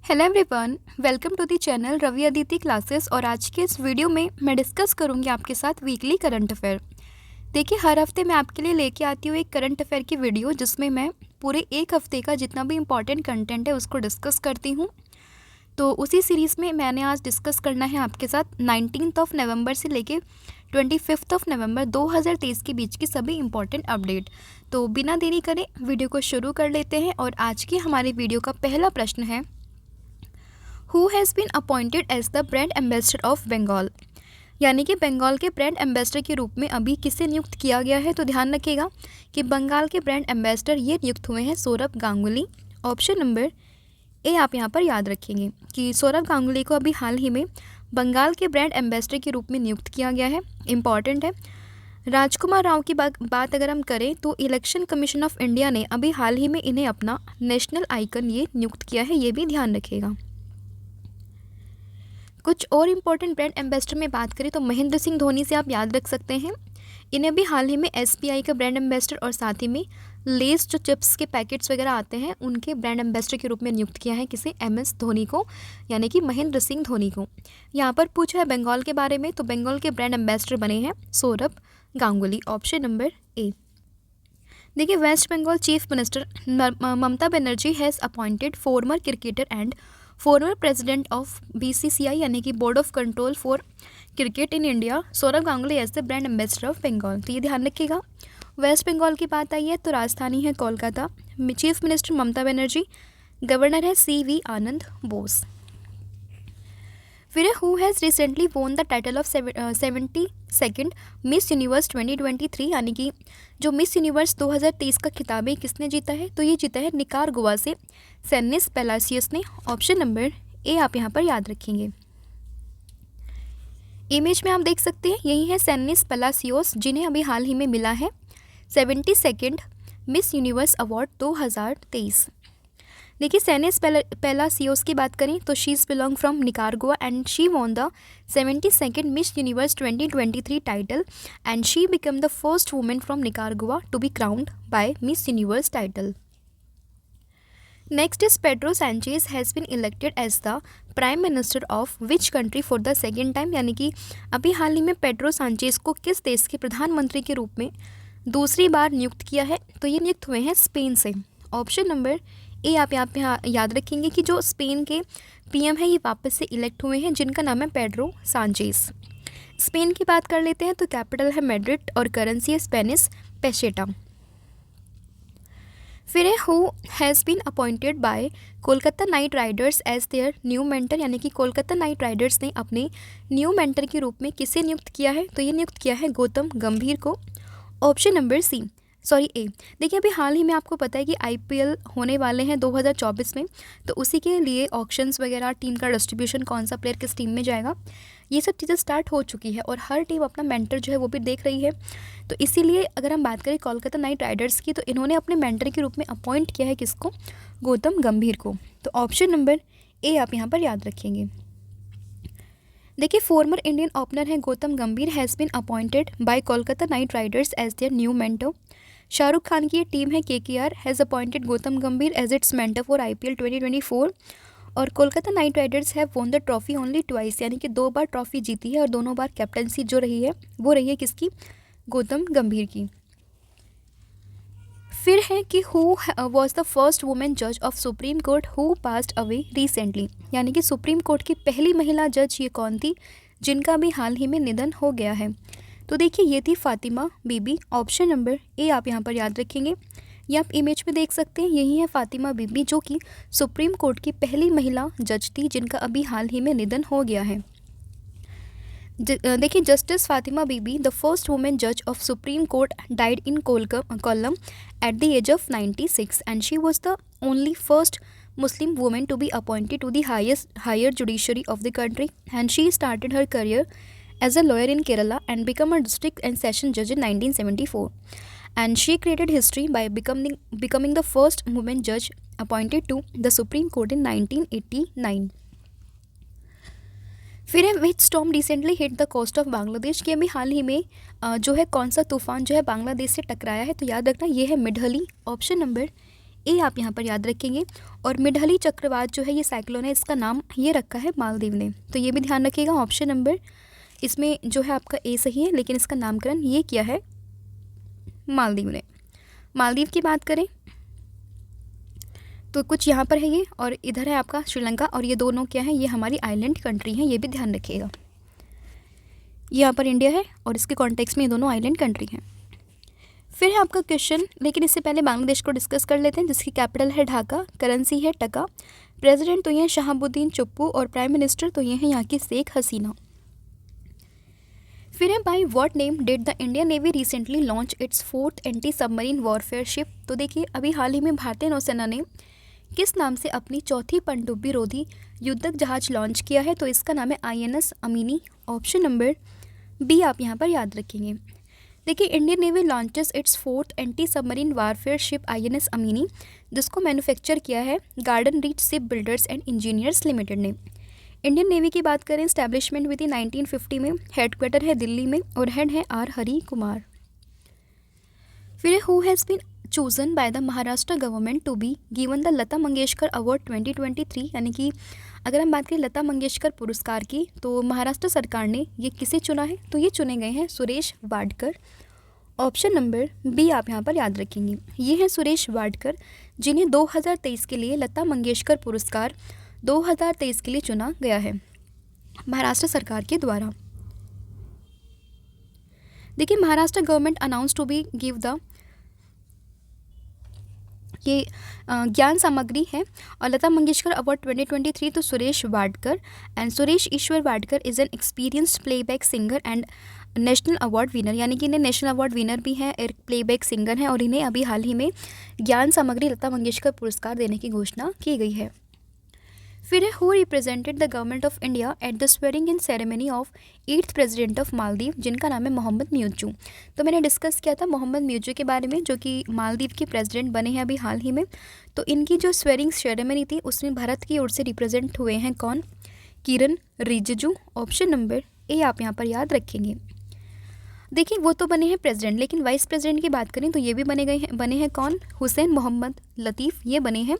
Hello everyone, welcome to the channel Ravi Aditi classes. और आज के इस वीडियो में मैं डिस्कस करूंगी आपके साथ वीकली करंट अफेयर। देखिए, हर हफ्ते मैं आपके लिए लेके आती हूँ एक करंट अफेयर की वीडियो, जिसमें मैं पूरे एक हफ्ते का जितना भी इम्पॉर्टेंट कंटेंट है उसको डिस्कस करती हूँ। तो उसी सीरीज़ में मैंने आज डिस्कस करना है आपके साथ 19 नवंबर से लेके 25 नवंबर 2023 के बीच की सभी इम्पॉर्टेंट अपडेट। तो बिना देरी करें वीडियो को शुरू कर लेते हैं। और आज की हमारी वीडियो का पहला प्रश्न है, who has been appointed as the brand ambassador of Bengal. यानी कि बंगाल के ब्रांड एम्बेसडर के रूप में अभी किसे नियुक्त किया गया है। तो ध्यान रखिएगा कि बंगाल के ब्रांड एम्बेसडर ये नियुक्त हुए हैं Saurabh Ganguly. Option number A आप यहाँ पर याद रखेंगे कि सौरभ गांगुली को अभी हाल ही में बंगाल के ब्रांड एम्बेसडर के रूप में नियुक्त किया गया है। इम्पॉर्टेंट है। राजकुमार राव की बात अगर हम करें तो इलेक्शन कमीशन ऑफ इंडिया ने अभी हाल ही में इन्हें अपना नेशनल आइकन ये नियुक्त किया है, ये भी ध्यान रखिएगा। कुछ और इम्पोर्टेंट ब्रांड एम्बेसडर में बात करें तो महेंद्र सिंह धोनी से आप याद रख सकते हैं। इन्हें भी हाल ही में एसबीआई का ब्रांड एम्बेसडर और साथ ही में लेस जो चिप्स के पैकेट्स वगैरह आते हैं उनके ब्रांड एम्बेसडर के रूप में नियुक्त किया है किसे, एमएस धोनी को, यानी कि महेंद्र सिंह धोनी को। यहाँ पर पूछा है बंगाल के बारे में, तो बंगाल के ब्रांड एम्बेसडर बने हैं Saurabh Ganguly. Option number A. देखिए, West Bengal chief minister Mamata Banerjee has appointed former cricketer and former president of BCCI यानी कि board of control for cricket in India Saurabh Ganguly as the brand ambassador of Bengal. तो ये ध्यान रखिएगा। वेस्ट बंगाल की बात आई है तो राजधानी है Kolkata, chief minister Mamata Banerjee, governor है सीवी आनंद बोस। फिर who has recently won the title of 72nd Miss Universe 2023 यानी कि जो मिस यूनिवर्स 2023 का खिताब है किसने जीता है। तो ये जीता है निकारागुआ से सेनिस पेलासियस ने। ऑप्शन नंबर ए आप यहाँ पर याद रखेंगे। इमेज में आप देख सकते हैं यही है सेनिस पेलासियोस, जिन्हें अभी हाल ही में मिला है 72nd मिस यूनिवर्स अवार्ड 2023। देखिए, सेनिस पेलासियोस की बात करें तो she is belong from Nicaragua and she won the 72nd Miss Universe 2023 title and she become the first women from Nicaragua to be crowned by Miss Universe title. Next is Pedro Sanchez has been elected as the prime minister of which country for the second time. यानी कि अभी हाल ही में Pedro Sanchez को किस देश के प्रधानमंत्री के रूप में दूसरी बार नियुक्त किया है। तो ये नियुक्त हुए हैं स्पेन से। ऑप्शन नंबर ए आप यहाँ याद रखेंगे कि जो स्पेन के पीएम है ये वापस से इलेक्ट हुए हैं, जिनका नाम है पेड्रो सांचेज। स्पेन की बात कर लेते हैं तो कैपिटल है मैड्रिड और करेंसी है स्पेनिश पेसेटा। फिर है who has been appointed by Kolkata Knight Riders as their new mentor. यानी कि कोलकाता नाइट राइडर्स ने अपने न्यू मेंटर के रूप में किसे नियुक्त किया है। तो ये नियुक्त किया है गौतम गंभीर को। Option number A. देखिए, अभी हाल ही में आपको पता है कि आईपीएल होने वाले हैं 2024 में, तो उसी के लिए ऑक्शंस वगैरह, टीम का डिस्ट्रीब्यूशन, कौन सा प्लेयर किस टीम में जाएगा, ये सब चीज़ें स्टार्ट हो चुकी है और हर टीम अपना मेंटर जो है वो भी देख रही है। तो इसीलिए अगर हम बात करें कोलकाता नाइट राइडर्स की, तो इन्होंने अपने मेंटर के रूप में अपॉइंट किया है किसको, गौतम गंभीर को। तो ऑप्शन नंबर ए आप यहाँ पर याद रखेंगे। देखिए, फॉर्मर इंडियन ओपनर है Gautam Gambhir has been appointed by Kolkata Knight Riders as their new mentor. Shahrukh Khan की ये टीम है KKR has appointed Gautam Gambhir as its mentor for IPL 2024। और Kolkata Knight Riders have won the trophy only twice, यानी कि 2 बार ट्रॉफी जीती है और दोनों बार कैप्टनसी जो रही है वो रही है किसकी, गौतम गंभीर की। फिर है कि who was the first women जज of Supreme Court who passed away recently. यानी कि सुप्रीम कोर्ट की पहली महिला जज ये कौन थी जिनका भी हाल ही में निधन हो गया है। तो देखिए, ये थी फातिमा बीबी। ऑप्शन नंबर ए आप यहाँ पर याद रखेंगे। ये आप इमेज में देख सकते हैं, यही है फातिमा बीबी जो कि सुप्रीम कोर्ट की पहली महिला जज थी जिनका अभी हाल ही में निधन हो गया है। देखिए, justice Fatima Beevi the first women जज of Supreme Court died in Kollam at the age of 96 and she was the only first Muslim woman to be appointed to the higher judiciary of the country, and she started her career as a lawyer in Kerala and became a district and session judge in 1974. And she created history by becoming the first woman judge appointed to the Supreme Court in 1989. फिर है which storm recently hit the coast of Bangladesh. की अभी हाल ही में जो है कौन सा तूफान जो है बांग्लादेश से टकराया है। तो याद रखना ये है मिडहली। ऑप्शन नंबर ए आप यहाँ पर याद रखेंगे। और मिडहली चक्रवात जो है ये साइक्लोन है, इसका नाम ये रखा है मालदीव ने, तो ये भी ध्यान रखिएगा। ऑप्शन नंबर इसमें जो है आपका ए सही है, लेकिन इसका नामकरण ये किया है मालदीव ने। मालदीव की बात करें तो कुछ यहाँ पर है ये, और इधर है आपका श्रीलंका, और ये दोनों क्या है, ये हमारी आइलैंड कंट्री हैं, ये भी ध्यान रखिएगा। यहाँ पर इंडिया है और इसके कॉन्टेक्स्ट में ये दोनों आइलैंड कंट्री हैं। फिर है आपका क्वेश्चन, लेकिन इससे पहले बांग्लादेश को डिस्कस कर लेते हैं, जिसकी कैपिटल है ढाका, करेंसी है टका, प्रेसिडेंट तो ये हैं शहाबुद्दीन चुप्पू, और प्राइम मिनिस्टर तो ये हैं यहाँ की शेख हसीना। फिर है by what name did the Indian navy recently launch its 4th anti submarine warfare ship. तो देखिए अभी हाल ही में भारतीय नौसेना ने किस नाम से अपनी चौथी पनडुब्बी रोधी युद्धक जहाज लॉन्च किया है, तो इसका नाम है INS Amini. Option number B आप यहाँ पर याद रखेंगे। देखिए Indian Navy launches its 4th anti submarine warfare ship INS Amini, जिसको मैन्युफैक्चर किया है Garden Reach Ship Builders and Engineers Limited ने। इंडियन नेवी की बात करें, स्टैब्लिशमेंट हुई थी 1950 में, हेडक्वार्टर है दिल्ली में, और हेड है R हरि कुमार। फिर who has been chosen by the Maharashtra government to be given the Lata Mangeshkar award 2023, यानी कि अगर हम बात करें लता मंगेशकर पुरस्कार की, तो महाराष्ट्र सरकार ने ये किसे चुना है, तो ये चुने गए हैं Suresh Wadkar. Option number B आप यहाँ पर याद रखेंगे। ये हैं सुरेश वाडकर, जिन्हें 2023 के लिए लता मंगेशकर पुरस्कार 2023 के लिए चुना गया है महाराष्ट्र सरकार के द्वारा। देखिए Maharashtra government announce to be give the, ये ज्ञान सामग्री है, और लता मंगेशकर अवार्ड 2023 तो Suresh Wadkar, and Suresh Ishwar Wadkar is an experienced playback singer and national award winner, यानी कि इन्हें नेशनल अवार्ड विनर भी हैं, एक प्लेबैक सिंगर हैं, और इन्हें अभी हाल ही में ज्ञान सामग्री लता मंगेशकर पुरस्कार देने की घोषणा की गई है। फिर है who represented the government of India at the swearing in ceremony of 8th president of Maldives, जिनका नाम है मोहम्मद म्यूचू। तो मैंने डिस्कस किया था मोहम्मद म्यूचू के बारे में, जो कि मालदीव के प्रेसिडेंट बने हैं अभी हाल ही में। तो इनकी जो स्वेरिंग सेरेमनी थी उसमें भारत की ओर से रिप्रेजेंट हुए हैं कौन, किरण रिजिजू। ऑप्शन नंबर ए आप यहाँ पर याद रखेंगे। देखिए वो तो बने हैं प्रेसिडेंट, लेकिन वाइस प्रेसिडेंट की बात करें तो ये भी बने हैं कौन, हुसैन मोहम्मद लतीफ़, ये बने हैं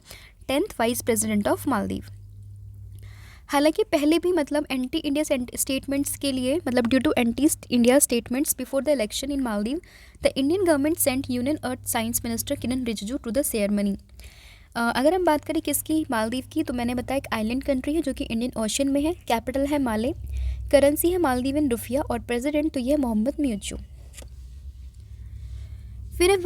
10th vice president of Maldives. हालांकि पहले भी मतलब एंटी इंडिया स्टेटमेंट्स के लिए, मतलब due to anti India statements before the election in Maldives, the Indian government sent union earth science minister Kiren Rijiju to the ceremony. अगर हम बात करें किसकी, मालदीव की, तो मैंने बताया एक आइलैंड कंट्री है जो कि इंडियन ओशन में है, कैपिटल है माले, करेंसी है मालदीवियन रुपया, और प्रेसिडेंट तो ये है मोहम्मद म्यूचू। फिर है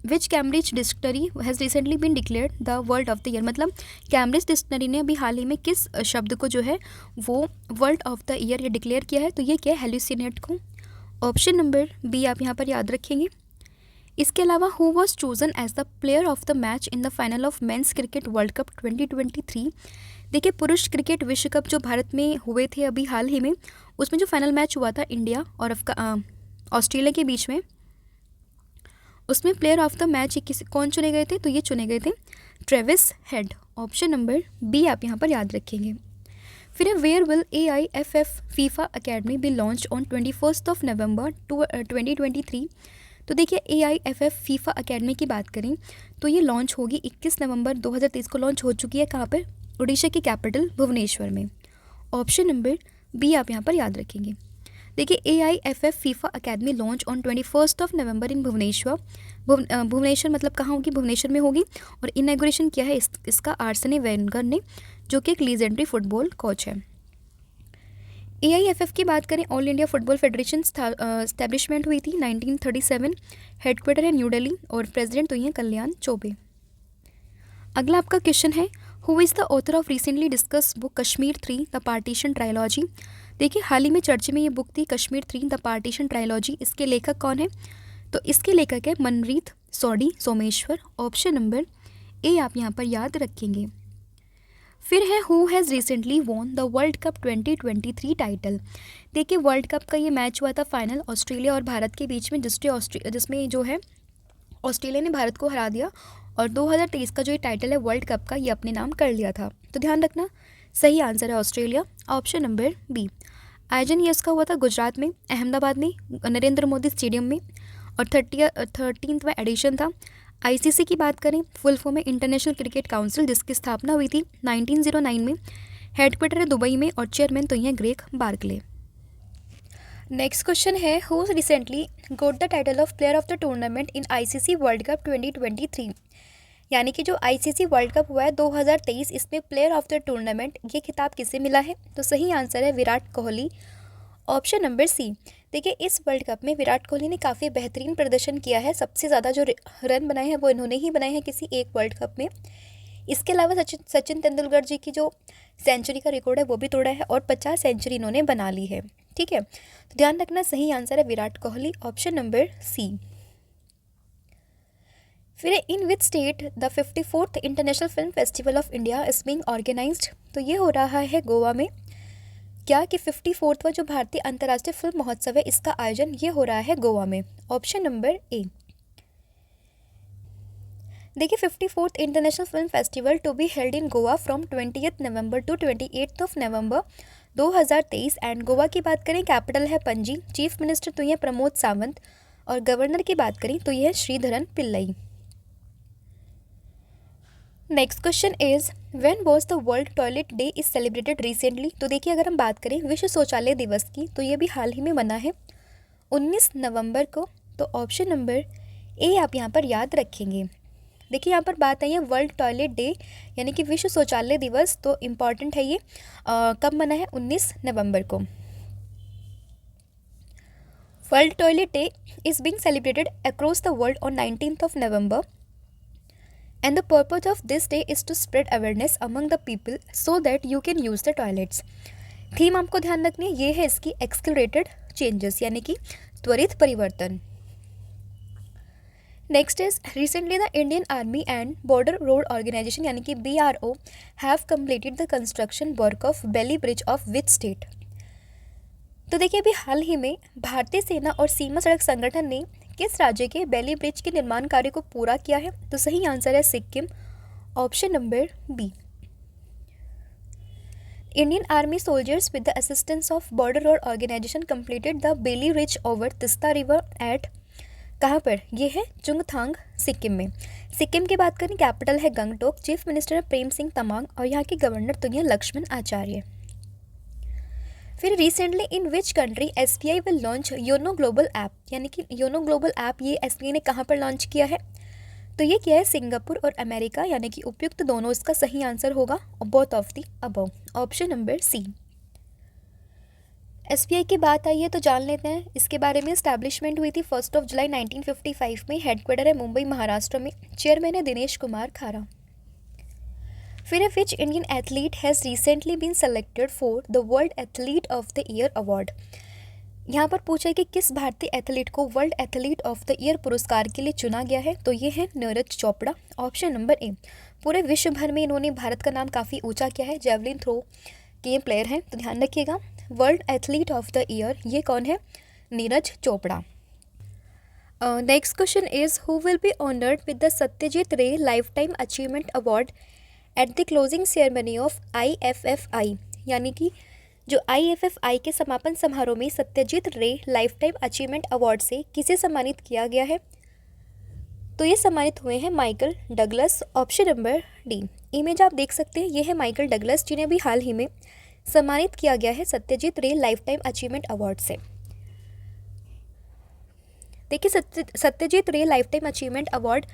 which Cambridge Dictionary has recently been declared the world of the year, मतलब कैम्ब्रिज डिक्शनरी ने अभी हाल ही में किस शब्द को जो है वो वर्ल्ड ऑफ द ईयर ये डिक्लेयर किया है, तो ये क्या है, हेलुसिनेट को। ऑप्शन नंबर बी आप यहाँ पर याद रखेंगे। इसके अलावा who was chosen as the player of the match in the final of men's cricket world cup 2023। देखिए पुरुष क्रिकेट विश्व कप जो भारत में हुए थे अभी हाल ही में, उसमें जो फाइनल मैच हुआ था इंडिया और ऑस्ट्रेलिया के बीच में, उसमें प्लेयर ऑफ द मैच कौन चुने गए थे, तो ये चुने गए थे Travis Head. Option number B आप यहाँ पर याद रखेंगे। फिर where will AIFF FIFA academy be launch on 21st of November 2023। तो देखिए AIFF फीफा अकेडमी की बात करें तो ये लॉन्च होगी 21 नवंबर 2023 को लॉन्च हो चुकी है। कहाँ पर, उड़ीसा की कैपिटल भुवनेश्वर में। ऑप्शन नंबर बी आप यहाँ पर याद रखेंगे। देखिए AIFF FIFA academy launch on 21st of November in Bhubaneswar. Bhubaneswar मतलब कहाँ होगी, भुवनेश्वर में होगी, और इनॉग्रेशन किया है इसका आर्सेनी वेंगर ने, जो कि एक लीजेंडरी फुटबॉल कोच है। AIFF की बात करें, all India football federation establishment हुई थी 1937, हेडक्वार्टर है न्यू दिल्ली, और प्रेसिडेंट तो ये कल्याण चौबे। अगला आपका क्वेश्चन है, who is the author of recently discuss book Kashmir 3 the partition trilogy. देखिए हाल ही में चर्चे में ये बुक थी कश्मीर 3 द पार्टीशन ट्रायलॉजी। इसके लेखक कौन है, तो इसके लेखक है मनरीत सोमेश्वर। ऑप्शन नंबर ए आप यहाँ पर याद रखेंगे। फिर है who has recently won the world cup 2023 title. देखिए वर्ल्ड कप का ये मैच हुआ था फाइनल ऑस्ट्रेलिया और भारत के बीच में, जिसमें जो है ऑस्ट्रेलिया ने भारत को हरा दिया, और 2023 का जो ये टाइटल है वर्ल्ड कप का, ये अपने नाम कर लिया था। तो ध्यान रखना, सही आंसर है ऑस्ट्रेलिया। Option number B. आयोजन ये इसका हुआ था गुजरात में, अहमदाबाद में, नरेंद्र मोदी स्टेडियम में, और 13वां एडिशन था। आईसीसी की बात करें, फुल फॉर्म है इंटरनेशनल क्रिकेट काउंसिल, जिसकी स्थापना हुई थी 1909 में। हेडक्वार्टर है दुबई में और चेयरमैन तो हैं ग्रेग बार्कले। नेक्स्ट क्वेश्चन है, who recently goat the title of player of the tournament in ICC world cup 2023। यानी कि जो आईसीसी वर्ल्ड कप हुआ है 2023, इसमें प्लेयर ऑफ द टूर्नामेंट ये खिताब किसे मिला है? तो सही आंसर है Virat Kohli, option number C. देखिए, इस वर्ल्ड कप में विराट कोहली ने काफ़ी बेहतरीन प्रदर्शन किया है। सबसे ज़्यादा जो रन बनाए हैं वो इन्होंने ही बनाए हैं किसी एक वर्ल्ड कप में। इसके अलावा सचिन तेंदुलकर जी की जो सेंचुरी का रिकॉर्ड है वो भी तोड़ा है और 50 सेंचुरी इन्होंने बना ली है। ठीक है, तो ध्यान रखना, सही आंसर है Virat Kohli, option number C. फिर in which state the 54th international film festival of India is being organised. तो ये हो रहा है गोवा में। क्या कि 54वां जो भारतीय अंतर्राष्ट्रीय फिल्म महोत्सव है, इसका आयोजन ये हो रहा है गोवा में, ऑप्शन नंबर ए। देखिए, 54th international film festival to be held in Goa from 20th November to 28th November 2023। And Goa की बात करें, कैपिटल है पणजी, चीफ मिनिस्टर तो ये प्रमोद सावंत, और गवर्नर की बात करें तो ये है Sreedharan Pillai. Next question is, when was the world toilet day is celebrated recently. तो देखिए, अगर हम बात करें विश्व शौचालय दिवस की, तो ये भी हाल ही में मना है 19 नवंबर को, तो ऑप्शन नंबर ए आप यहाँ पर याद रखेंगे। देखिए, यहाँ पर बात आई है वर्ल्ड टॉयलेट डे यानी कि विश्व शौचालय दिवस, तो इम्पॉर्टेंट है ये। कब मना है? 19 नवंबर को। World toilet day is being celebrated across the world on 19th of November, and the purpose of this day is to spread awareness among the people so that you can use the toilets। Theme आपको ध्यान रखनी है, ये है इसकी accelerated changes यानी कि त्वरित परिवर्तन। Next is, recently the Indian Army and Border Road Organisation यानी कि BRO have completed the construction work of Bailey bridge of which state. तो देखिए, अभी हाल ही में भारतीय सेना और सीमा सड़क संगठन ने किस राज्य के बेली ब्रिज के निर्माण कार्य को पूरा किया है? तो सही आंसर है Sikkim, option number B. Indian Army soldiers with the assistance of Border Road Organisation completed the Bailey bridge over Teesta river at, कहाँ पर? ये है चुंगथांग, सिक्किम में। सिक्किम की बात करें, कैपिटल है गंगटोक, चीफ मिनिस्टर है प्रेम सिंह तमांग, और यहाँ के गवर्नर तो ये लक्ष्मण आचार्य। फिर recently in which country SBI will launch YONO global app, यानी कि योनो ग्लोबल ऐप ये SBI ने कहाँ पर लॉन्च किया है? तो ये किया है सिंगापुर और अमेरिका, यानी कि उपयुक्त दोनों इसका सही आंसर होगा, both of the above, option number C. SBI की बात आई है तो जान लेते हैं इसके बारे में। इस्टेब्लिशमेंट हुई थी 1 जुलाई 1955 में, हेडक्वार्टर है मुंबई महाराष्ट्र में, चेयरमैन है दिनेश कुमार खारा। फिर which Indian athlete has recently been selected for the world athlete of the year award. यहाँ पर पूछा है कि किस भारतीय एथलीट को world athlete of the year पुरस्कार के लिए चुना गया है? तो ये है Neeraj Chopra, option number A. पूरे विश्व भर में इन्होंने भारत का नाम काफ़ी ऊंचा किया है, जेवलिन थ्रो के ये प्लेयर हैं, तो ध्यान रखिएगा। World athlete of the year ये कौन है? Neeraj Chopra. Next question is, who will be honoured with the Satyajit Ray life time achievement award at the closing ceremony of IFFI। यानी कि जो IFFI के समापन समारोह में Satyajit Ray life time achievement award से किसे सम्मानित किया गया है? तो ये सम्मानित हुए हैं Michael Douglas, option number D. Image आप देख सकते हैं, ये है माइकल डगलस जिन्हें भी हाल ही में सम्मानित किया गया है Satyajit Ray life time achievement award से। देखिए, Satyajit Ray life time achievement award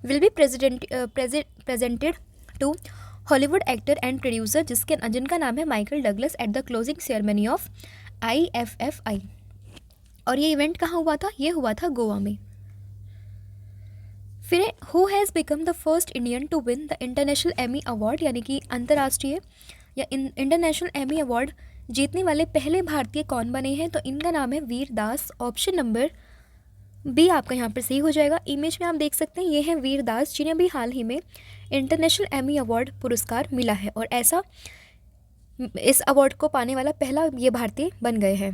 will be presented to Hollywood actor and producer जिनका नाम है Michael Douglas at the closing ceremony of IFFI। और ये इवेंट कहाँ हुआ था? ये हुआ था गोवा में। फिर who has become the first Indian to win the international Emmy award, यानी कि अंतर्राष्ट्रीय या इंटरनेशनल एमी अवार्ड जीतने वाले पहले भारतीय कौन बने हैं? तो इनका नाम है वीर दास, ऑप्शन नंबर बी आपका यहाँ पर सही हो जाएगा। इमेज में आप देख सकते हैं, ये है वीर दास जिन्हें भी हाल ही में इंटरनेशनल एमी अवार्ड पुरस्कार मिला है, और ऐसा इस अवार्ड को पाने वाला पहला ये भारतीय बन गए हैं।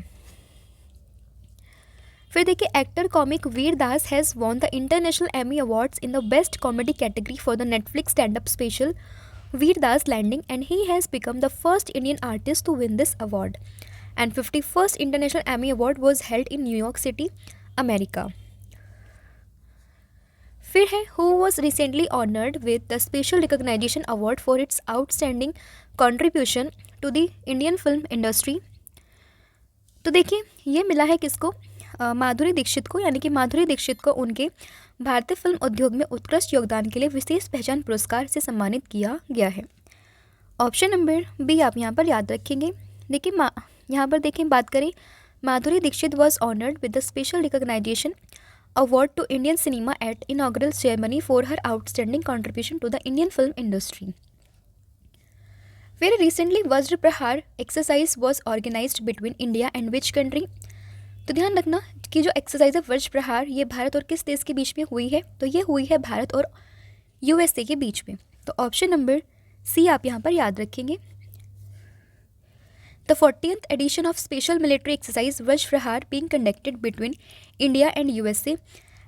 फिर देखिए, actor comic Vir Das has won the international Emmy awards in the best comedy category for the Netflix stand up special Vir Das landing, and he has become the first Indian artist to win this award. And 51st international Emmy award was held in New York city, America. फिर है who was recently honoured with the special recognition award for its outstanding contribution to the Indian film industry. तो देखिए ये मिला है किसको, माधुरी दीक्षित को, यानी कि माधुरी दीक्षित को उनके भारतीय फिल्म उद्योग में उत्कृष्ट योगदान के लिए विशेष पहचान पुरस्कार से सम्मानित किया गया है। ऑप्शन नंबर बी आप यहाँ पर याद रखेंगे। देखिए यहाँ पर देखें बात करें, Madhuri Dixit was honoured with the special recognition award to Indian cinema at inaugural ceremony for her outstanding contribution to the Indian film industry. Very recently Vajra Prahar exercise was organised between India and which country. तो ध्यान रखना कि जो exercise है वज्र प्रहार ये भारत और किस देश के बीच में हुई है, तो ये हुई है भारत और यूएसए के बीच में। तो ऑप्शन नंबर सी आप यहाँ पर याद रखेंगे। The 40th edition of special military exercise Vajra Prahar being conducted between India and USA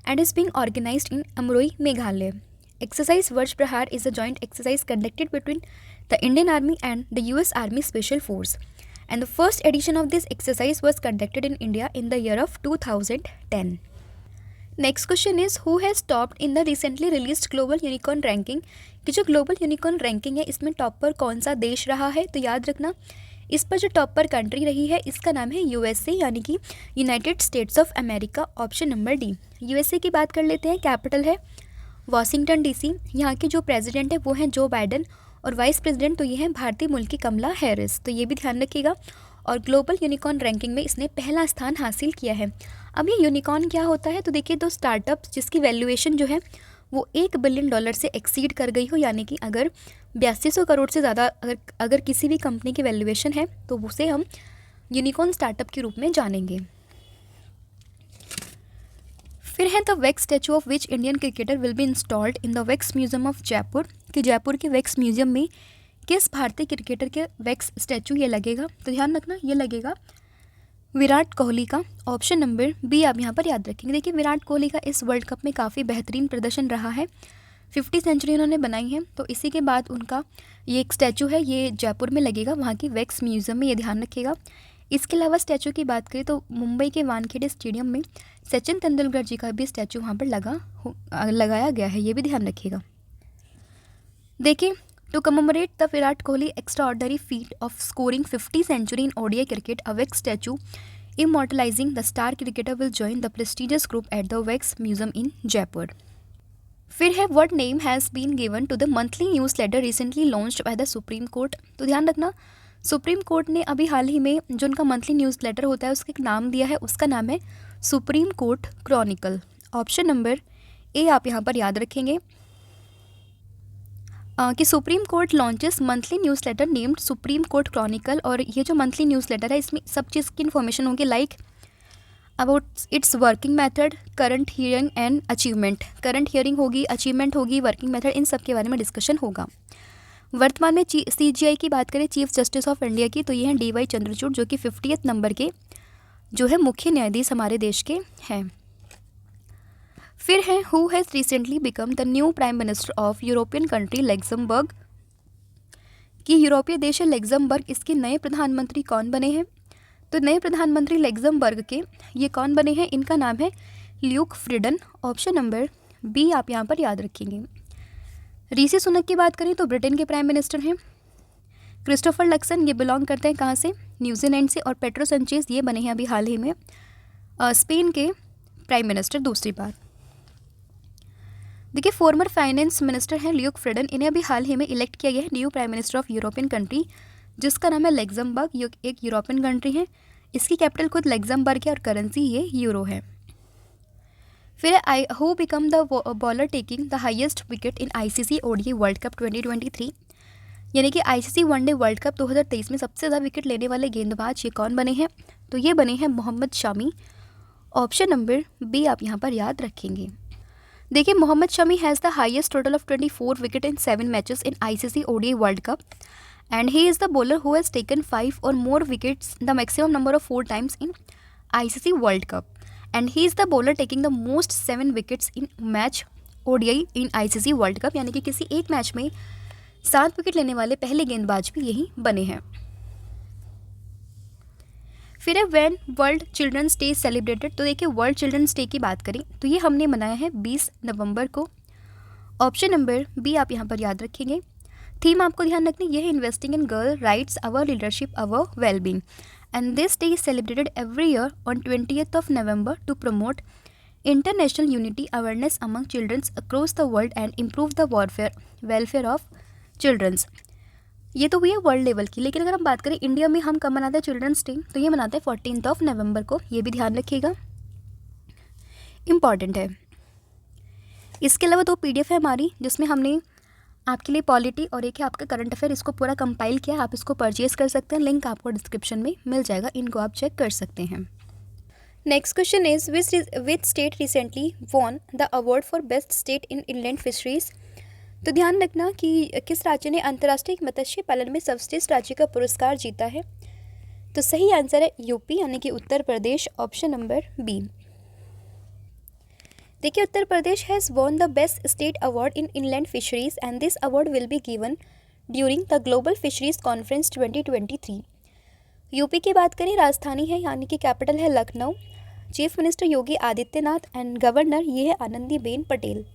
and is being organized in Amroi, Meghalaya. Exercise Vajra Prahar is a joint exercise conducted between the Indian Army and the US Army Special Force. And the first edition of this exercise was conducted in India in the year of 2010. Next question is who has topped in the recently released Global Unicorn Ranking। कि जो Global Unicorn Ranking है इसमें top पर कौन सा देश रहा है, तो याद रखना इस पर जो टॉप पर कंट्री रही है इसका नाम है यूएसए, यानी कि United states of America. Option number D. USA की बात कर लेते हैं, कैपिटल है वाशिंगटन डीसी। यहाँ के जो प्रेसिडेंट है वो हैं जो बाइडन और वाइस प्रेसिडेंट तो ये हैं भारतीय मूल की कमला हैरिस, तो ये भी ध्यान रखिएगा। और ग्लोबल यूनिकॉर्न रैंकिंग में इसने पहला स्थान हासिल किया है। अब ये यूनिकॉर्न क्या होता है, तो देखिए दो स्टार्टअप्स जिसकी वैल्यूएशन जो है वो $1 बिलियन से एक्सीड कर गई हो, यानी कि अगर 8200 करोड़ से ज़्यादा अगर किसी भी कंपनी की वैल्यूएशन है तो उसे हम यूनिकॉर्न स्टार्टअप के रूप में जानेंगे। फिर है the wax statue of which Indian cricketer will be installed in the wax museum of Jaipur. कि जयपुर के वैक्स म्यूजियम में किस भारतीय क्रिकेटर के वैक्स स्टैचू ये लगेगा, तो ध्यान रखना ये लगेगा विराट कोहली का। ऑप्शन नंबर बी आप यहाँ पर याद रखेंगे। देखिए विराट कोहली का इस वर्ल्ड कप में काफ़ी बेहतरीन प्रदर्शन रहा है, 50 सेंचुरी उन्होंने बनाई है, तो इसी के बाद उनका ये एक स्टैचू है ये जयपुर में लगेगा, वहाँ की वैक्स म्यूजियम में, ये ध्यान रखिएगा। इसके अलावा स्टैचू की बात करें तो मुंबई के वानखेड़े स्टेडियम में सचिन तेंदुलकर जी का भी स्टैचू वहाँ पर लगाया गया है, ये भी ध्यान रखिएगा। देखिए to commemorate the Virat Kohli extraordinary feat of scoring 50 century in ODI cricket, a wax statue immortalizing the star cricketer will join the prestigious group at the Wax Museum in Jaipur. फिर है what name has been given to the monthly newsletter recently launched by the Supreme Court। तो ध्यान रखना supreme court ने अभी हाल ही में जो उनका मंथली न्यूज़लेटर होता है उसका एक नाम दिया है, उसका नाम है supreme court Chronicle. Option number A आप यहाँ पर याद रखेंगे कि supreme court launches monthly newsletter named supreme court Chronicle. और ये जो मंथली न्यूज़लेटर है इसमें सब चीज़ की इन्फॉर्मेशन होगी, like about it's working method, current hearing and achievement. Current hearing होगी, अचीवमेंट होगी, वर्किंग मेथड, इन सब के बारे में डिस्कशन होगा। वर्तमान में CGI की बात करें चीफ जस्टिस ऑफ इंडिया की, तो ये हैं DY चंद्रचूड़ जो कि 50th नंबर के जो है मुख्य न्यायाधीश हमारे देश के हैं। फिर है who has recently become the new prime minister of European country Luxembourg. कि यूरोपीय देश है लग्जमबर्ग, इसके नए प्रधानमंत्री कौन बने हैं, तो नए प्रधानमंत्री लग्जमबर्ग के ये कौन बने हैं, इनका नाम है ल्यूक फ्रीडन। ऑप्शन नंबर बी आप यहाँ पर याद रखेंगे। ऋषि सुनक की बात करें तो ब्रिटेन के प्राइम मिनिस्टर हैं। क्रिस्टोफर लक्सन ये बिलोंग करते हैं कहाँ से, न्यूजीलैंड से। और पेड्रो संचेज ये बने हैं अभी हाल ही में स्पेन के प्राइम मिनिस्टर दूसरी बार। देखिए फॉर्मर फाइनेंस मिनिस्टर हैं ल्यूक फ्रीडन, इन्हें अभी हाल ही में इलेक्ट किया गया है new prime minister of European country जिसका नाम है लग्जमबर्ग। ये एक यूरोपियन कंट्री है, इसकी कैपिटल खुद लग्जमबर्ग है और करेंसी ये यूरो है। फिर who become the bowler taking the highest wicket in ICC ODI world cup 2023। यानी कि ICC वनडे वर्ल्ड कप 2023 में सबसे ज़्यादा विकेट लेने वाले गेंदबाज ये कौन बने हैं, तो ये बने हैं Mohammed Shami. Option number B आप यहाँ पर याद रखेंगे। देखिए Mohammed Shami has the highest total of 24 wicket in 7 matches in ICC ODI world cup and he is the bowler who has taken 5 or more wickets the maximum number of 4 times in ICC world cup and he is the bowler taking the most 7 wickets in match ODI in ICC world cup. यानी कि किसी एक match में 7 wicket लेने वाले पहले गेंदबाज भी यही बने हैं। फिर है when world children's day celebrated. तो देखिए वर्ल्ड चिल्ड्रंस डे की बात करें तो ये हमने मनाया है 20 नवंबर को। ऑप्शन नंबर बी आप यहाँ पर याद रखेंगे। थीम आपको ध्यान रखनी ये है investing in girl rights our leadership our wellbeing and this day is celebrated every year on 20th of November to promote international unity awareness among childrens across the world and improve the welfare of childrens. ये तो हुई है world level की, लेकिन अगर हम बात करें इंडिया में हम कब मनाते हैं चिल्ड्रंस डे, तो ये मनाते हैं 14th of November को। ये भी ध्यान रखिएगा, इम्पॉर्टेंट है। इसके अलावा 2 PDF है हमारी जिसमें हमने आपके लिए पॉलिटी और एक है आपका करंट अफेयर, इसको पूरा कंपाइल किया। आप इसको परचेज कर सकते हैं, लिंक आपको डिस्क्रिप्शन में मिल जाएगा, इनको आप चेक कर सकते हैं। Next question is which state recently won the award for best state in inland fisheries. तो ध्यान रखना कि किस राज्य ने अंतर्राष्ट्रीय मत्स्य पालन में सर्वश्रेष्ठ राज्य का पुरस्कार जीता है। तो सही आंसर है यूपी यानी कि Uttar Pradesh, option number B. देखिए Uttar Pradesh has won the best state award in inland fisheries and this award will be given during the global fisheries conference 2023। UP की बात करें राजधानी है यानी कि कैपिटल है Lucknow, chief minister Yogi Adityanath and governor ये है Anandiben Patel.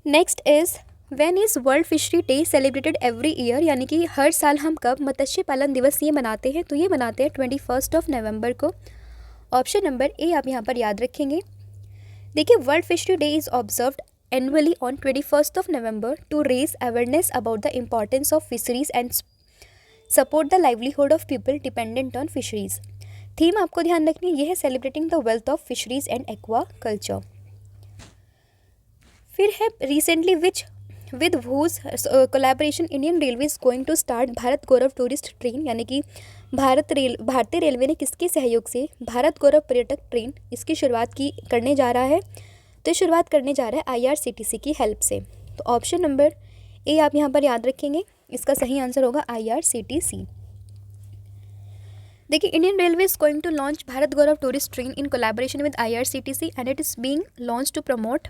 Next is when is world fishery day celebrated every year, यानी कि हर साल हम कब मत्स्य पालन दिवस ये मनाते हैं, तो ये मनाते हैं 21st of November को। ऑप्शन नंबर ए आप यहाँ पर याद रखेंगे। देखिए world fishery day is observed annually on 21st of November to raise awareness about the importance of fisheries and support the livelihood of people dependent on fisheries. Theme आपको ध्यान रखनी है, यह है celebrating the wealth of fisheries and aquaculture. फिर है recently with whose collaboration Indian Railway is going to start Bharat Gaurav tourist train, यानी कि भारतीय रेलवे ने किसके सहयोग से भारत गौरव पर्यटक ट्रेन इसकी शुरुआत करने जा रहा है। तो शुरुआत करने जा रहा है IRCTC की हेल्प से। तो ऑप्शन नंबर ए आप यहाँ पर याद रखेंगे, इसका सही आंसर होगा IRCTC। देखिए Indian Railway is going to launch Bharat Gaurav tourist train in collaboration with IRCTC and it is being launch to promote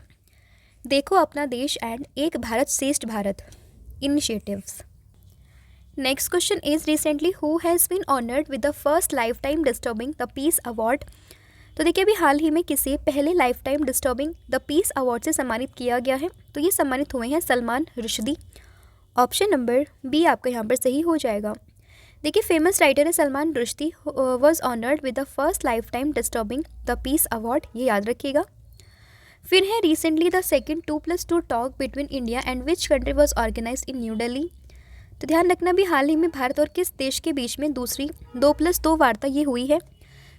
Dekho Apna Desh and Ek Bharat Shreshtha Bharat initiatives. Next question is recently who has been honoured with the first life time disturbing the peace award. तो देखिए अभी हाल ही में किसे पहले life time disturbing the peace award से सम्मानित किया गया है, तो ये सम्मानित हुए हैं Salman Rushdie. Option number B आपका यहाँ पर सही हो जाएगा। देखिए फेमस राइटर है Salman Rushdie was honoured with the first life time disturbing the peace award, ये याद रखिएगा। फिर है recently the second 2+2 talk between India and which country was organise in New Delhi. तो ध्यान रखना भी हाल ही में भारत और किस देश के बीच में दूसरी 2+2 वार्ता ये हुई है,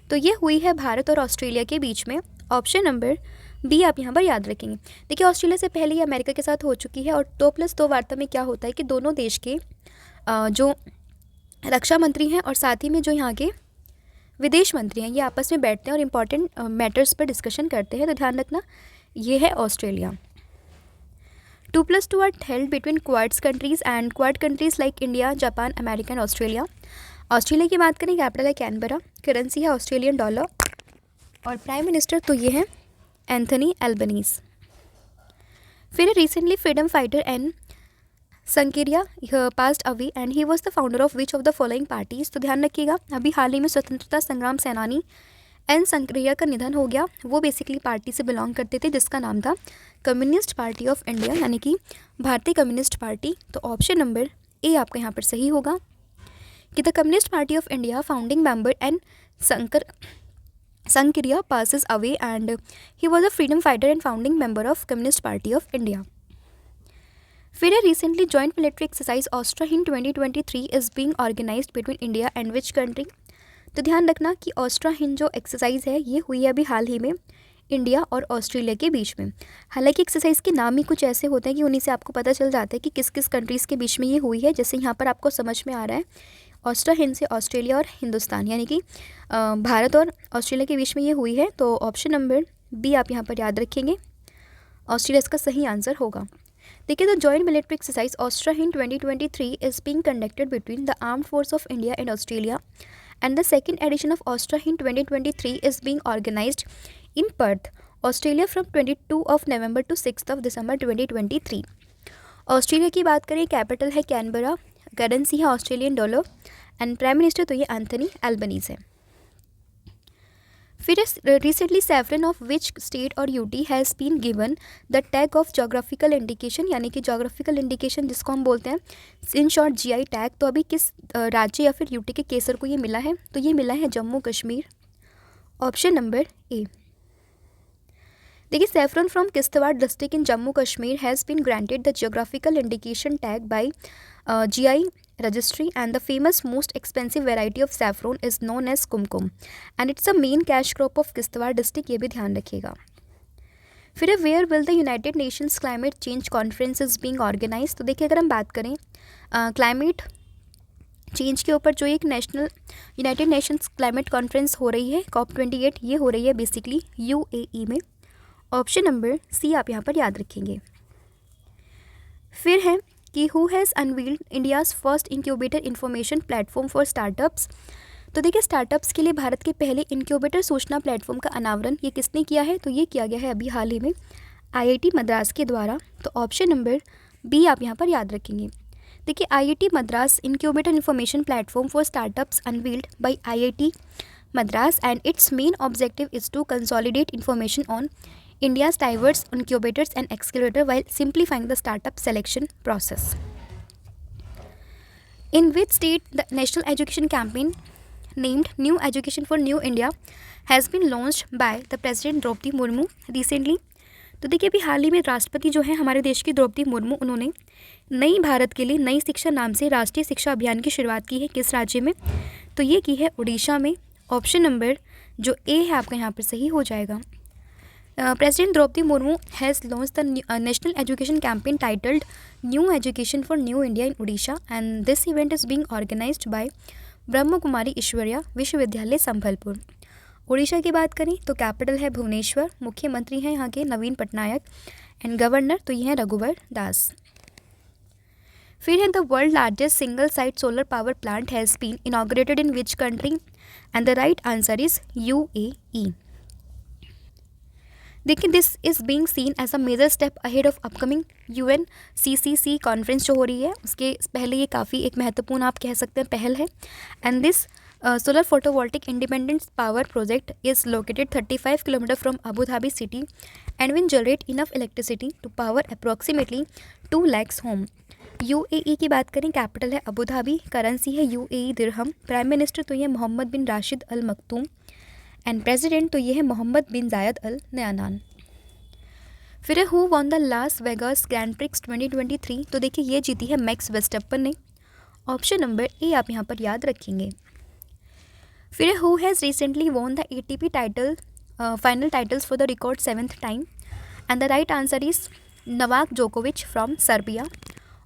तो ये हुई है भारत और ऑस्ट्रेलिया के बीच में। ऑप्शन नंबर बी आप यहाँ पर याद रखेंगे। देखिए ऑस्ट्रेलिया से पहले ये अमेरिका के साथ हो चुकी है और 2+2 वार्ता में क्या होता है कि दोनों देश के जो रक्षा मंत्री हैं और साथ ही में जो यहाँ के विदेश मंत्री हैं ये आपस में बैठते हैं और इम्पॉर्टेंट मैटर्स पर डिस्कशन करते हैं। तो ध्यान रखना ये है Australia. 2+2 are held between quads countries and quad countries like India, Japan, America and Australia. Australia की बात करें कैपिटल है कैनबरा, करेंसी है ऑस्ट्रेलियन डॉलर और प्राइम मिनिस्टर तो ये है एंथनी एल्बनीज़। फिर recently freedom fighter and Sankaraiah passed away and he was the founder of which of the following parties. तो ध्यान रखिएगा अभी हाल ही में स्वतंत्रता संग्राम सेनानी एन संक्रिया का निधन हो गया। वो बेसिकली पार्टी से बिलोंग करते थे जिसका नाम था कम्युनिस्ट पार्टी ऑफ इंडिया, यानी कि भारतीय कम्युनिस्ट पार्टी। तो ऑप्शन नंबर ए आपका यहाँ पर सही होगा कि the communist party of India founding member N Sankaraiah passes away and he was a freedom fighter and founding member of communist party of India. फिर recently joint military exercise Austra Hind 2023 is being organised between India and which country. तो ध्यान रखना कि ऑस्ट्रा हिंद जो exercise है ये हुई है अभी हाल ही में इंडिया और ऑस्ट्रेलिया के बीच में। हालांकि एक्सरसाइज के नाम ही कुछ ऐसे होते हैं कि उन्हीं से आपको पता चल जाता है कि किस किस कंट्रीज़ के बीच में ये हुई है। जैसे यहाँ पर आपको समझ में आ रहा है ऑस्ट्रा हिंद से ऑस्ट्रेलिया और हिंदुस्तान, यानी कि भारत और ऑस्ट्रेलिया के बीच में ये हुई है। तो ऑप्शन नंबर बी आप यहाँ पर याद रखेंगे, ऑस्ट्रेलिया इसका सही आंसर होगा। देखिए the joint military exercise Austra Hind 2023 is being conducted between the armed force of India and Australia and the second edition of Ostra Hind 2023 is being organized in Perth, Australia from 22 of November to 6th of December 2023। Australia की बात करें capital है Canberra, currency है Australian dollar and prime minister तो ये Anthony Albanese है। फिर recently saffron of which state और UT has been given the tag of geographical indication, यानी कि जोग्राफिकल इंडिकेशन जिसको हम बोलते हैं इन शॉर्ट जीआई टैग। तो अभी किस राज्य या फिर यूटी के केसर को ये मिला है? तो ये मिला है Jammu Kashmir, option number A. देखिए saffron from Kishtwar district in Jammu Kashmir has been granted the geographical indication tag by GI registry, and the famous most expensive variety of saffron is known as kumkum and it's a main cash crop of Kishtwar district, ये भी ध्यान रखिएगा। फिर है where will the United Nations climate change conference is being organise. तो देखिए अगर हम बात करें क्लाइमेट चेंज के ऊपर जो एक national United Nations climate conference हो रही है COP28, ये हो रही है बेसिकली UAE में, ऑप्शन नंबर सी आप यहाँ पर याद रखेंगे। फिर है कि who has unveiled India's first incubator information platform for startups. तो देखिए स्टार्टअप्स के लिए भारत के पहले इंक्यूबेटर सूचना प्लेटफॉर्म का अनावरण ये किसने किया है? तो ये किया गया है अभी हाल ही में IIT मद्रास के द्वारा, तो ऑप्शन नंबर बी आप यहाँ पर याद रखेंगे। देखिए IIT Madras incubator information platform for startups unveiled by IIT Madras and its main objective is to consolidate information on India's diverse incubators and accelerator while simplifying the startup selection process. In which state the national education campaign named New Education for New India has been launched by the President Draupadi Murmu recently? तो देखिए अभी हाल ही में राष्ट्रपति जो है हमारे देश की द्रौपदी मुर्मू, उन्होंने नई भारत के लिए नई शिक्षा नाम से राष्ट्रीय शिक्षा अभियान की शुरुआत की है। किस राज्य में? तो ये की है उड़ीसा में, ऑप्शन नंबर जो ए है आपका यहाँ पर सही हो जाएगा। President Draupadi Murmu has launched the national education campaign titled New Education for New India in Odisha, and this event is being organized by Brahma Kumari Ishwariya विश्वविद्यालय संबलपुर। उड़ीसा की बात करें तो कैपिटल है भुवनेश्वर, मुख्यमंत्री हैं यहाँ के नवीन पटनायक एंड गवर्नर तो ये हैं रघुवर दास। फिर है the world largest single site solar power plant has been inaugurated in which country, and the right answer is UAE। देखिए this is being seen as a major step ahead of upcoming UNCCC conference जो हो रही है, उसके पहले ये काफ़ी एक महत्वपूर्ण आप कह सकते हैं पहल है। And this solar photovoltaic independent power project is located 35 kilometre from Abu Dhabi city and will generate enough electricity to power approximately 2 lakhs home. UAE की बात करें कैपिटल है अबू धाबी, करेंसी है UAE दिरहम, प्राइम मिनिस्टर तो ये Mohammed bin Rashid Al Maktoum and president तो ये है मोहम्मद बिन जायद अल नयानान। फिर है who won the Las Vegas grand prix 2023। तो देखिए ये जीती है मैक्स वेस्टप्पन ने, ऑप्शन नंबर ए आप यहाँ पर याद रखेंगे। फिर है who has recently won the ATP title final titles for the record 7th time, and the right answer is Novak जोकोविच from Serbia,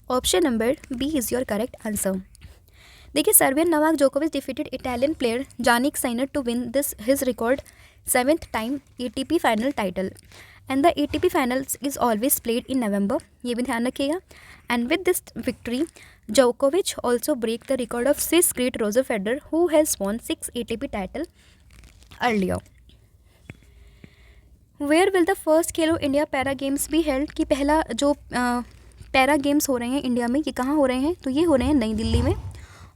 option number B is your correct answer. देखिए Serbian Novak जोकोविच defeated Italian player Jannik Sinner to win this his record 7th time ATP final title, and the ATP finals is always played in November, ये भी ध्यान रखिएगा। And with this victory जोकोविच also break the record of Swiss great Roger Federer who has won 6 ATP title earlier. Where will the first Khelo India para games be held, कि पहला जो para games हो रहे हैं इंडिया में ये कहाँ हो रहे हैं? तो ये हो रहे हैं नई दिल्ली में,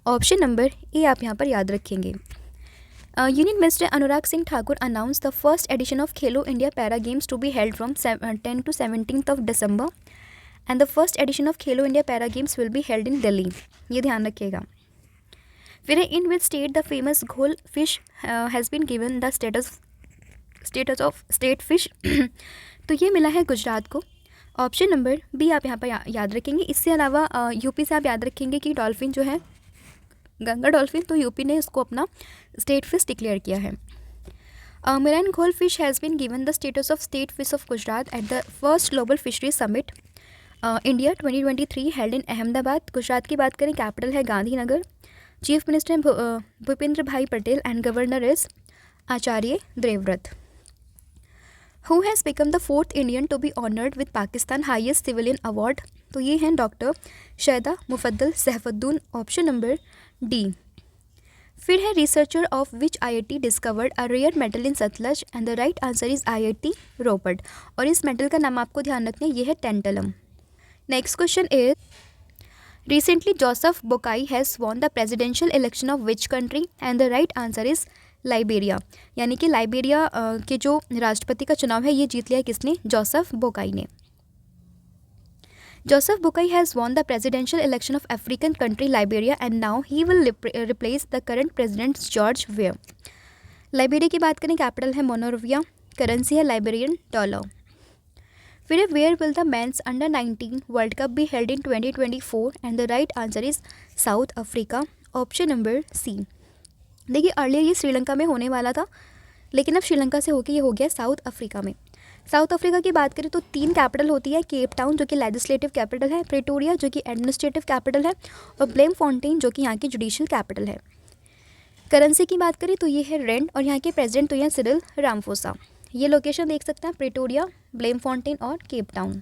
ऑप्शन नंबर ए आप यहाँ पर याद रखेंगे। Union minister Anurag Singh Thakur announce the first edition of Khelo India para games to be held from 10 to 17th December, and the first edition of Khelo India para games will be held in Delhi, ये ध्यान रखिएगा। फिर in which state the famous ghol fish has been given the status of state fish, तो ये मिला है गुजरात को, option number B आप यहाँ पर याद रखेंगे। इसके अलावा यूपी से आप याद रखेंगे कि डॉल्फिन जो है गंगा डॉल्फिन, तो यूपी ने इसको अपना स्टेट फिश डिक्लेयर किया है। Marine ghol fish has been given the status of state fish of Gujarat at the first global fishery summit India 2023 held in Ahmedabad. Gujarat की बात करें कैपिटल है Gandhinagar, chief minister Bhupendra bhai Patel and governor is Acharya Devvrat. Who has become the 4th Indian to be honoured with Pakistan highest civilian award, तो ये हैं doctor Shaida Mufaddal Saifuddin, option number D. फिर है researcher of which IIT discovered a rare metal in Sutlej, and the right answer is IIT Ropar, और इस metal का नाम आपको ध्यान रखना है, ये है tantalum. Next question is Recently, Joseph Boakai has won the presidential election of which country? And the right answer is Liberia. यानी कि लाइबेरिया के जो राष्ट्रपति का चुनाव है ये जीत लिया किसने? जोसेफ बोकाई ने। Joseph Boakai has won the presidential election of African country Liberia and now he will replace the current president George Weah। Liberia की बात करें, कैपिटल है मोनरोविया, करेंसी है लाइबेरियन डॉलर। फिर where will the men's under 19 world cup be held in 2024 and the right answer is South Africa, option number C. देखिए earlier ये श्रीलंका में होने वाला था, लेकिन अब श्रीलंका से होकर ये हो गया साउथ अफ्रीका में। साउथ अफ्रीका की बात करें तो 3 कैपिटल होती है, केप टाउन जो कि लेजिस्लेटिव कैपिटल है, प्रिटोरिया जो कि एडमिनिस्ट्रेटिव कैपिटल है और ब्लेमफॉन्टेन जो कि यहाँ की जुडिशियल कैपिटल है। करेंसी की बात करें तो ये है रेंड और यहाँ के प्रेसिडेंट तो यहाँ सिरिल रामफोसा। ये लोकेशन देख सकते हैं, प्रिटोरिया, ब्लेमफॉन्टेन और केप टाउन।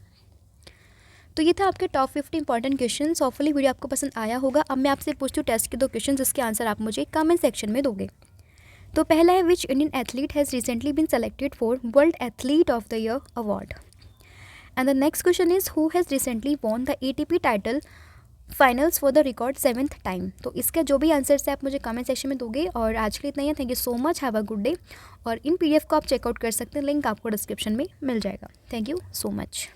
तो ये था आपके top 50 important question. Hopefully video आपको पसंद आया होगा। अब मैं आपसे पूछती हूँ टेस्ट के 2 क्वेश्चन जिसके आंसर आप मुझे कमेंट सेक्शन में दोगे। तो पहला है which Indian athlete has recently been selected for world athlete of the year award. And the next question is who has recently won the ATP title finals for the record 7th time. तो इसका जो भी answer है आप मुझे comment section में दोगे। और आज के लिए इतना ही है। Thank you so much, have a good day. और इन PDF को आप चेकआउट कर सकते हैं, लिंक आपको डिस्क्रिप्शन में मिल जाएगा। Thank you so much.